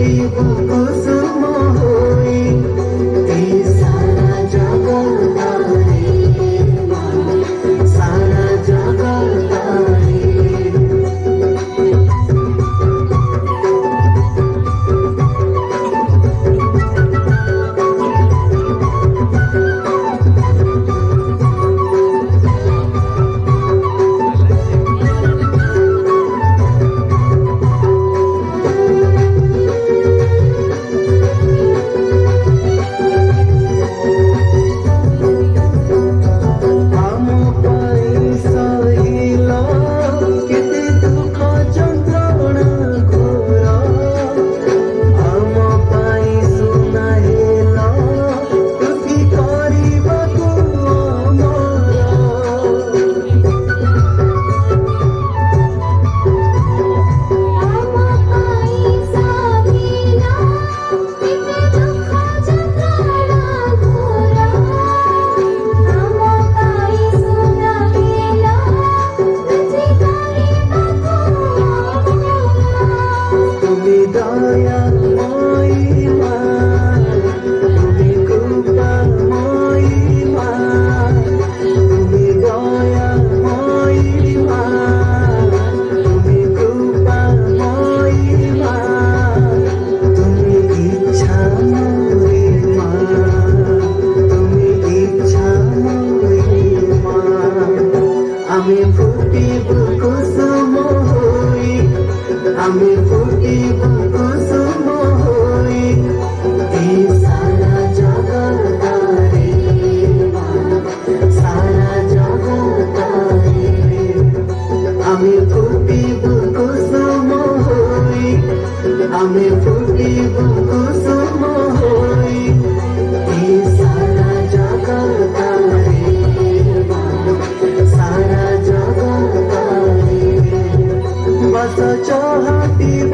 ফুটিব কুসুম হই এই সারা জগতারে মা সারা জগতারে আমি ফুটিব কুসুম হই আমি ফুটিব কুসুম হই এই সারা জগতারে মা সারা জগতারে আমি ফুটিব কুসুম হই আমি ফুটিব কুসুম হই এই সারা জগতারে মা সারা জগতারে बस चाहतीब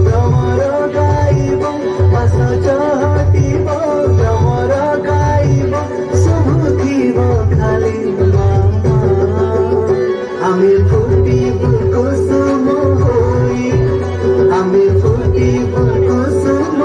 भ्रमर गाइब बस चाहतीब भ्रमर गाइब शुभुथिब खाली मामा आमी फुटिब कुसुम हई आमी फुटिब कुसुम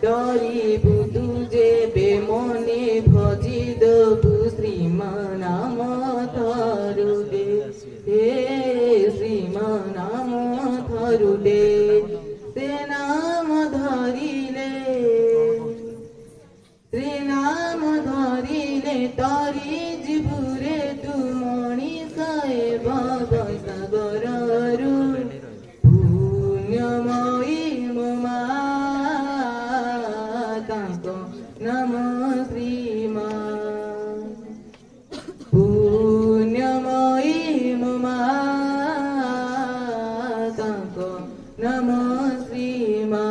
डरिबु तुझे तारी जीवरे तू मणिषाए भवसागररु पुण्यमयी मो मा ताको नाम श्रीमा पुण्यमयी मो मा ताको नाम श्रीमा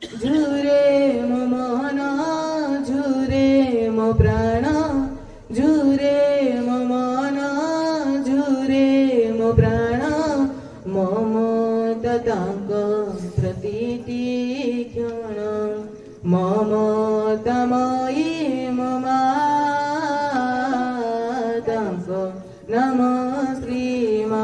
झुरे मो मन झुरे मो प्राण झुरे मो मन झुरे मो प्राण ममता ताको प्रतिटी क्षण ममतामयी मो मा ताको नाम श्रीमा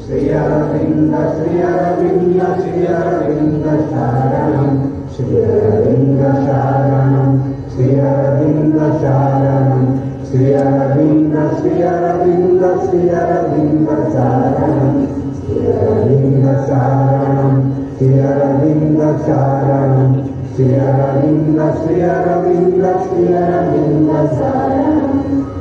Sri Aravinda Sharanam, Sri Aravinda Sharanam, Sri Aravinda Sharanam, Sri Aravinda Sharanam, Sri Aravinda Sharanam, Sri Aravinda Sharanam, Sri Aravinda Sharanam, Sri Aravinda Sharanam.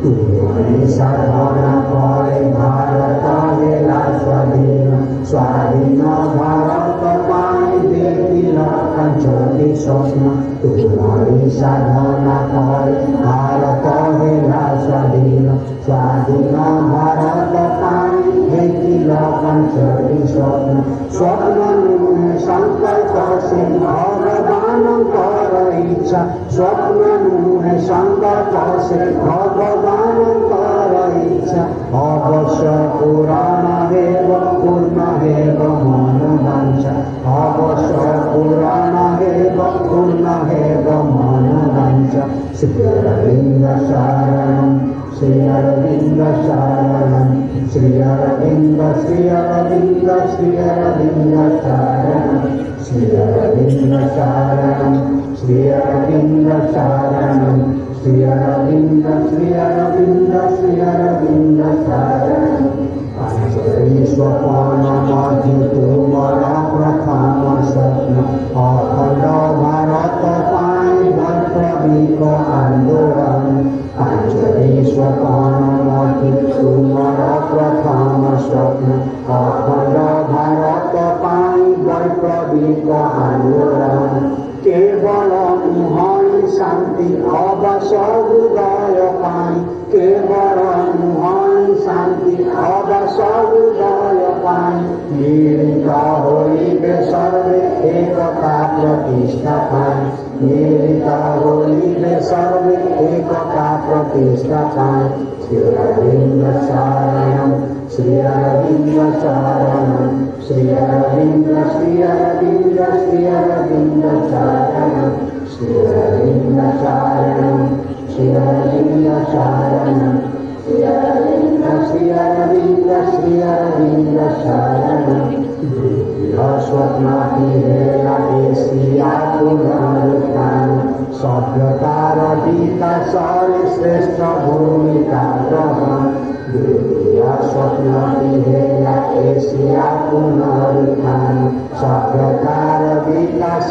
तुम्हारी साधना करे भारत हेला स्वाधीन, स्वाधीन भारत पाई देवी लखन ज्योति स्वप्न। तुम्हारी साधना करे भारत हेला स्वाधीन, स्वाधीन भारत पाई देवी लखन ज्योति स्वप्न। स्वप्न नुहे संकल्प से भगवान कर इच्छा, स्वप्न नुहे संकल्प से भगवान कर इच्छा। अवश्य पुराण हेव पूर्ण हेव मनोवांछा, अवश्य पुराण हेव पूर्ण हेव मनोवांछा। श्री अरविंद शरणं, श्री अरविंद शरणं, श्री अरविंद श्री अरविंद श्री अरविंद शरणं, श्री अरविंद शरणं, श्री अरविंद शरणं, श्री अरविंद श्री अरविंद श्री अरविंद शरणं। स्वप्न मधु तुमर प्रथम स्वप्न, अखंड भारत पाई वैप्लविक आंदोलन। पांचवी स्वप्न मधु तुमर प्रथम स्वप्न, अखंड भारत पाई वैप्लविक आंदोलन। केवल मुहई शांति अवश्य हृदय पाई, केवल मुहई शांति अवश्य हृदय पाई। मिलित होइबे सर्वे एकता प्रतिष्ठा पाई, मिलित होइबे सर्वे एकता प्रतिष्ठा पाई। श्री अरविंद शरणं, श्री अरविंद शरणं, श्री अरविंद श्री अरविंद श्री अरविंद शरणं, श्री अरविंद शरणं, श्री अरविंद शरणं, श्री अरविंद श्री अरविंद श्री अरविंद शरणं। स्वप्न की हेला एशिया पुनरुत्थान, सभ्यतार विकास श्रेष्ठ भूमिका ग्रहण। स्वप्न की हेला एशिया पुनरुत्थान, सभ्यतार विकास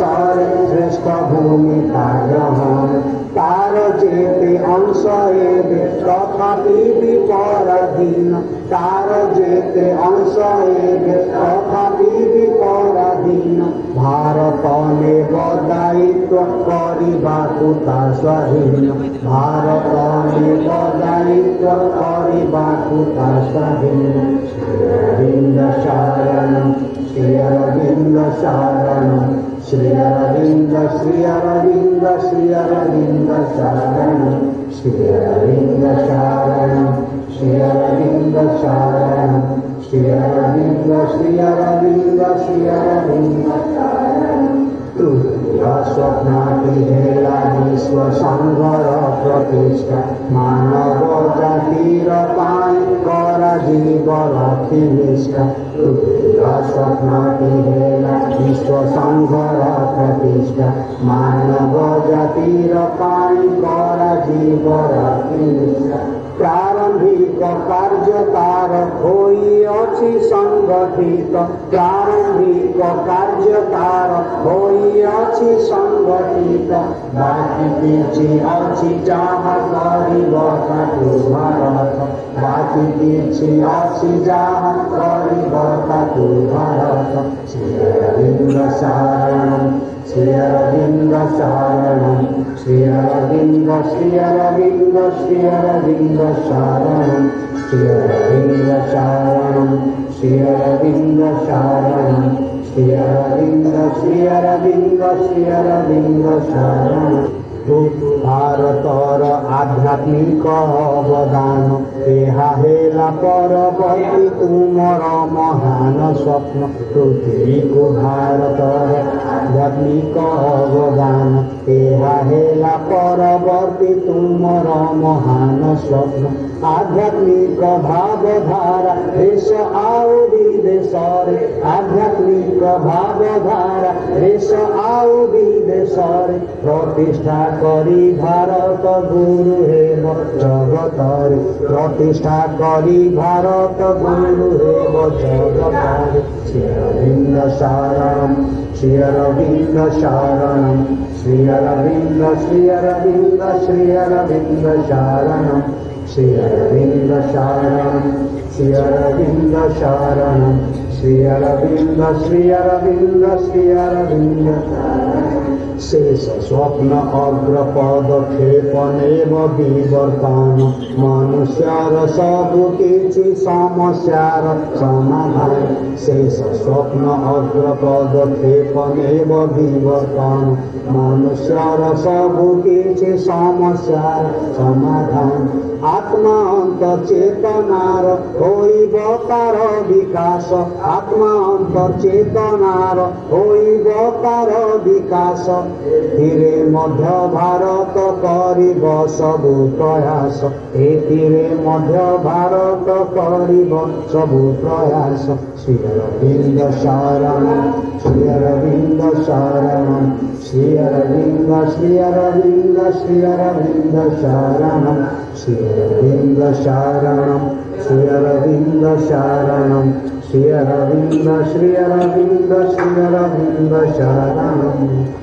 श्रेष्ठ भूमिका ग्रहण। तार जेते अंश हेबे तथापि विपराधीन, तार जेते अंश हेबे तथापि विपराधीन। भारत नेब दायित्व करबाकु ता स्वाधीन, भारत नेब दायित्व करबाकु ता स्वाधीन। श्री अरविंद शरणं, श्री अरविंद शरणं, श्री अरविंद श्री अरविंद श्री अरविंद शरणं, श्री अरविंद शरणं, श्री अरविंद शरणं, श्री अरविंद श्री अरविंद श्री अरविंद शरणं। स्वप्न की हेला विश्व संघर प्रतिष्ठा, मानव जातिर पाई करा जीव रखी निष्ठा। स्वप्न की हेला विश्व संघर प्रतिष्ठा, मानव जातिर पाई करा जीव रखी निष्ठा। प्रारंभिक कार्य तार होइअछि संगठित, प्रारंभिक कार्य तार होइअछि संगठित। बाकी किछि अछि जाहा करिब ताकु भारत, बाकी किछि अछि जाहा करिब ताकु भारत। श्री अरविंद शरणं, श्री अरविंद शरणं, श्री अरविंद श्री अरविंद श्री अरविंद शरणं, श्री अरविंद शरणं, श्री अरविंद शरणं, श्री अरविंद श्री अरविंद श्री अरविंद शरणं। ଭାରତର ଆଧ୍ୟାତ୍ମିକ ଅବଦାନ ଏହା ହେଲା ପରବର୍ତ୍ତୀ ତୁମର ମହାନ ସ୍ୱପ୍ନ ପୃଥିବୀକୁ ଭାରତର ଆଧ୍ୟାତ୍ମିକ ଅବଦାନ ଏହା ହେଲା ପରବର୍ତ୍ତୀ ତୁମର ମହାନ ସ୍ୱପ୍ନ ଆଧ୍ୟାତ୍ମିକ ଭାବଧାରା ଦେଶ ଆଉ ବିଦେଶରେ ଆଧ୍ୟାତ୍ମିକ ଭାବଧାରା ଦେଶ ଆଉ ବିଦେଶରେ ପ୍ରତିଷ୍ଠା କରି ଭାରତ ଗୁରୁ ହେବ ଜଗତରେ ପ୍ରତିଷ୍ଠା କରି ଭାରତ ଗୁରୁ ହେବ ଜଗତରେ ଶ୍ରୀ ଅରବିନ୍ଦ ଶରଣମ୍ ଶ୍ରୀ ଅରବିନ୍ଦ ଶରଣମ୍ ଶ୍ରୀ ଅରବିନ୍ଦ ଶ୍ରୀ ଅରବିନ୍ଦ ଶ୍ରୀ ଅରବିନ୍ଦ ଶରଣମ୍ श्री अरविंद शरणं श्री अरविंद शरणं श्री अरविंद श्री अरविंद श्री अरविंद शेष स्वप्न अग्र पदक्षेपनेव विवर्तन मनुष्यर सबु किछि समस्यार समाधान शेष स्वप्न अग्र पदक्षेपनेव विवर्तन मनुष्यर सबु किछि समस्यार समाधान आत्मा अंत चेतनार होइब तार विकास आत्मा अंत चेतनार होइब तार विकास एथिरे मध्य भारत करिब सबु प्रयास एथिरे मध्य भारत करिब सबु प्रयास श्री अरविंद शरणं श्री अरविंद शरणं श्री अरविंद श्री अरविंद श्री अरविंद शरणं श्री अरविंद शरणं श्री अरविंद शरणं श्री अरविंद श्री अरविंद श्री अरविंद शरणं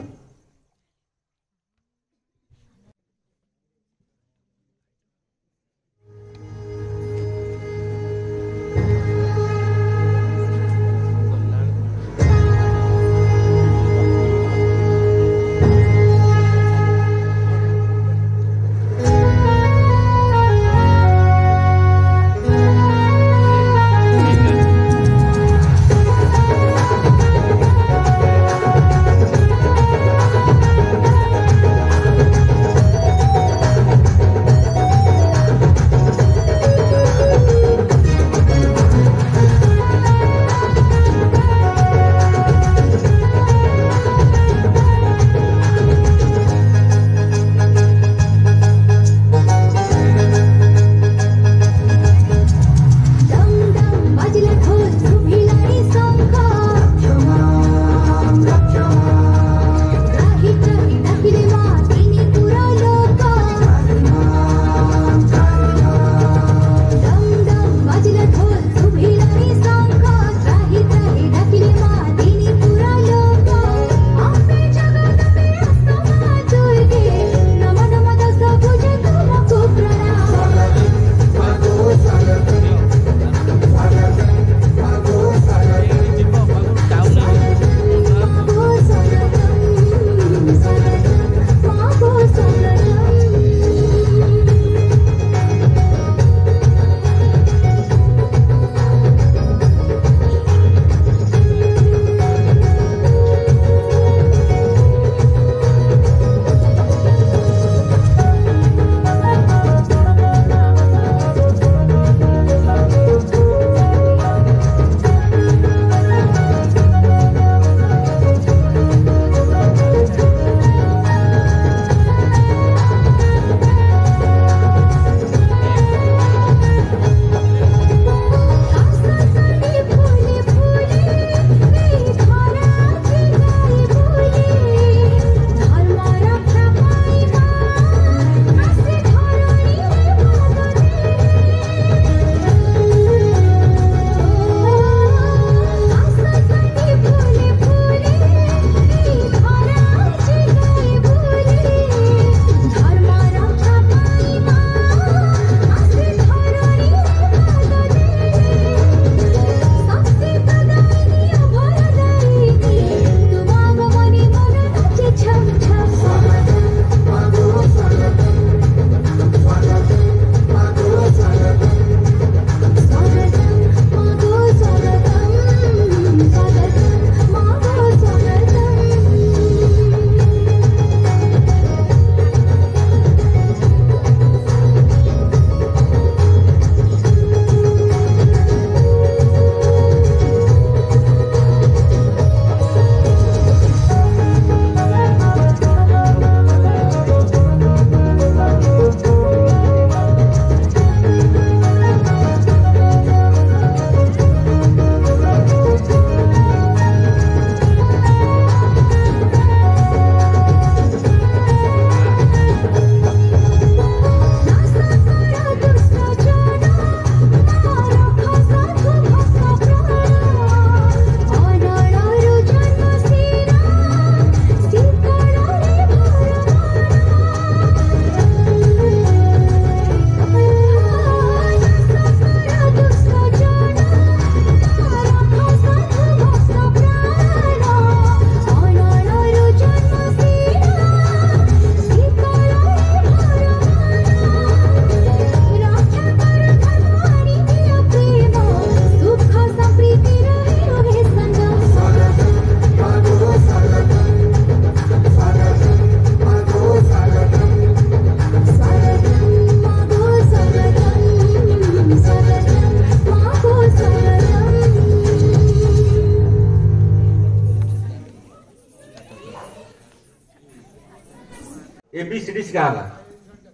ABCD ଶିଖାଗଲା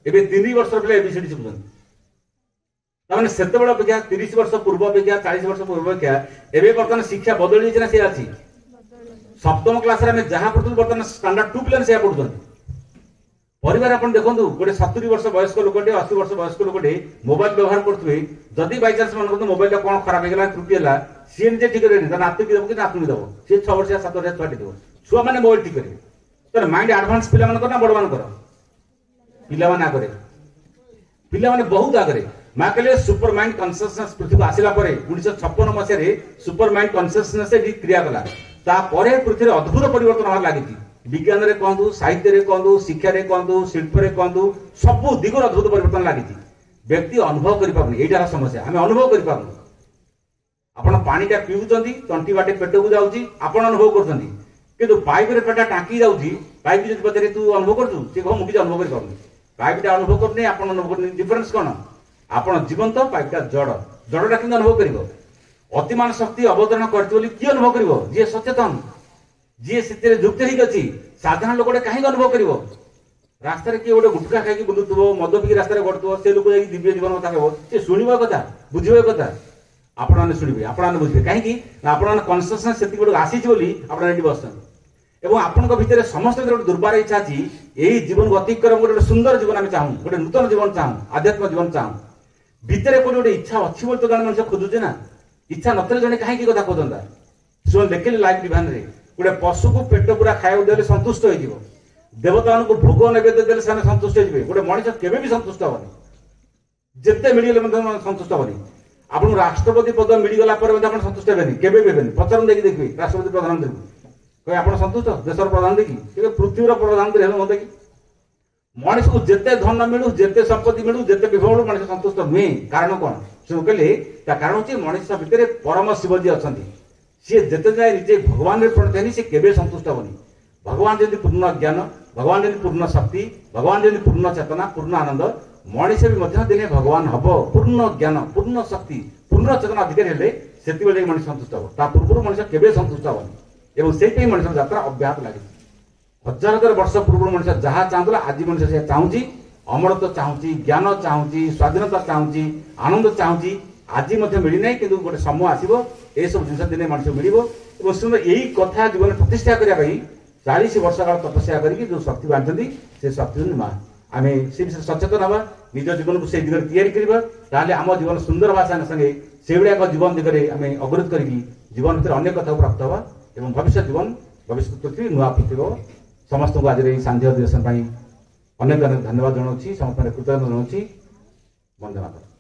ଏବେ 3 ବର୍ଷର ପିଲା ABCD ଶିଖୁଛନ୍ତି ତାମାନେ ସେତେବେଳେ ଅପେକ୍ଷା 30 ବର୍ଷ ପୂର୍ବ ଅପେକ୍ଷା 40 ବର୍ଷ ପୂର୍ବ ଅପେକ୍ଷା ଏବେ ବର୍ତ୍ତମାନ ଶିକ୍ଷା ବଦଳି ଯାଇଛି ନା ସେ ଅଛି ସପ୍ତମ କ୍ଲାସରେ ଆମେ ଯାହା ପଢୁଥିଲୁ ବର୍ତ୍ତମାନ ଷ୍ଟାଣ୍ଡାର୍ଡ 2 ପିଲା ସେୟା ପଢୁଛନ୍ତି परिवार आपण देखंतु गोटे 70 वर्ष वयस्क लोकटे 80 वर्ष वयस्क लोकटे मोबाइल व्यवहार करथुवे जदि बाय चांस मन को मोबाइल कोन खराब हेगला त्रुटि हला सी निजे ठीक करे त नातु की दबो कि नातु दबो से 6 वर्ष 7 वर्ष छाटी दबो छुआ माने मोबाइल ठीक करे तर माइंड एडवांस पिला मन करना बड़ मान कर पिला माने आगरे पिला माने बहुत आगरे मा कहले सुपर माइंड कॉन्शियसनेस पृथ्वी को आसिला परे 1956 मसिया रे सुपर माइंड कॉन्शियसनेस से क्रिया कला ता परे पृथ्वी रे अद्भुत परिवर्तन होर लागिति विज्ञान रे कहतु साहित्य रे कहतु शिक्षा रे कहतु शिल्प रे कहतु सब दिगर अद्भुत परिवर्तन लागिति व्यक्ति अनुभव करि पाबनी एटार समस्या हमें अनुभव करि पाबनी आपण पानीटा पिउचंती तंटी बाटे पेट को जाउची आपण अनुभव करचंती किंतु पाइप रे पेटा टाकी जाउची पाइप जदि पचरे तू अनुभव करचु से कह मुकी अनुभव करि पाबनी पाइपटा अनुभव करने आपण अनुभव करने डिफरेंस कोन आपण जीवंत पाइपटा जड़ जड़टा किंतु अनुभव करिवो अतिमान शक्ति अवतरण करछि बोली की अनुभव करिवो जे सचेतन जी से जुक्त ही साधारण लोक कहीं अनुभव कर रास्ता किए गोटे गुटखा खाई बुलूव मद पी रास्ता गड़ुव से लोक दिव्य जीवन कथा कह सी शुणव कथा बुझे कथा आपने शुणे आपने बुझे कहीं आप कन्सियसनेस से गोटे आसी बस एवं आपण भितर समस्त गोटे दुर्बार इच्छा अच्छी यही जीवन को अतिक्रम गोटे सुंदर जीवन आम चाहूँ गोटे नूतन जीवन चाहूँ आध्यात्मिक जीवन चाहूँ भितर कोई गोटे इच्छा अच्छी बोली तो जन मनुष्य खोजुचे ना इच्छा नथिले जने कहीं कथा खोजंता से देखिले लाइव डिवाइन रे गोटे पशु को पेट पूरा खाया देले संतुष्ट हो देवता को भोग नैवेद्य देले से संतुष्ट हो गोटे मनीष केवे भी संतुष्ट हेनी जिते मिलगले संतुष्ट हेनी आपको राष्ट्रपति पद मिलगला संतुष्ट हेनी केवे भी हेनी पचर देखिए देखिए राष्ट्रपति प्रधानमंत्री कहे आप संतुष्ट देशर प्रधान देखिए पृथ्वीर प्रधानमंत्री हेल्ला देखिए मनीष को जिते धन मिलू जिते संपत्ति मिलू जिते विभव मिलू मनीष संतुष्ट नुहे कारण कौन से कहले कारण हूँ मनीष भितर परम शिवजी अच्छा सी जिते जाए निजे भगवान प्रणत है सी केवे संतुष्ट हेनी भगवान जमी पूर्ण ज्ञान भगवान जमी पूर्ण शक्ति भगवान जमी पूर्ण चेतना पूर्ण आनंद मनीष भी दिने भगवान हम पूर्ण ज्ञान पूर्ण शक्ति पूर्ण चेतना अधिकारी हेले से मनीष संतुष्ट हम ता पूर्व मनीष केवे संतुष्ट हेनी एवं से मनीष यात्रा अब्याहत लगे हजार हजार वर्ष पूर्व मनीष जहाँ चाहूला आज मनीष से चाहूँगी अमरत्व चाहूँगी ज्ञान चाहूँगी स्वाधीनता चाहूँगी आनंद चाहूँगी आज मिलना कि गोटे समय आसो ये सब जिन दिन मनुष्य मिल यही कथा जीवन प्रतिष्ठा करने 40 वर्ष काल तपस्या करके जो शक्ति बांधती से शक्ति माँ आम से विषय सचेतन हवा निज जीवन को से दिगरे या आम जीवन सुंदर भाषा संगे से भाया जीवन दिगरे आम अग्रत कर जीवन भर अनेक कथा प्राप्त हवा और भविष्य जीवन भविष्य पृथ्वी नुआ पृथ्वी समस्त को आज सांध्य अधिवेशन अनेक अनेक धन्यवाद जनाऊँ समस्त कृतज्ञता जनाऊँ वंदे मातरम।